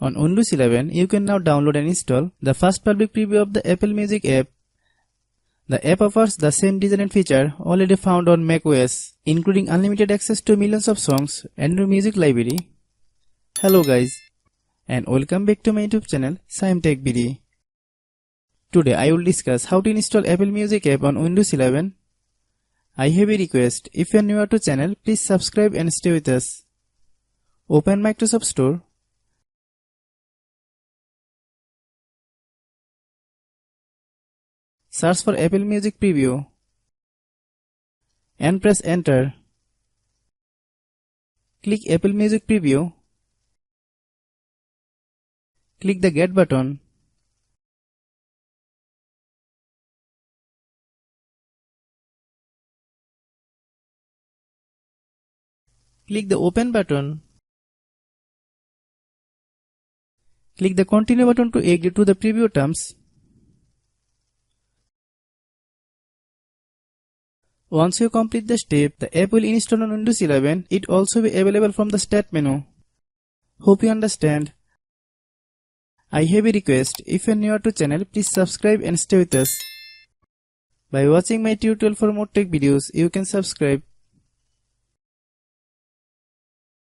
On Windows 11, you can now download and install the first public preview of the Apple Music app. The app offers the same design and feature already found on macOS, including unlimited access to millions of songs and your music library. Hello guys, and welcome back to my YouTube channel Shaem Tech BD. Today I will discuss how to install Apple Music app on Windows 11. I have a request. If you are new to channel, please subscribe and stay with us. Open Microsoft Store. Search for Apple Music Preview and press enter. Click Apple Music Preview. Click the Get button. Click the Open button. Click the Continue button to agree to the preview terms. Once you complete the step, the app will install on Windows 11. It also be available from the Start menu. Hope you understand. I have a request. If you are new to channel, please subscribe and stay with us. By watching my tutorial for more tech videos, you can subscribe.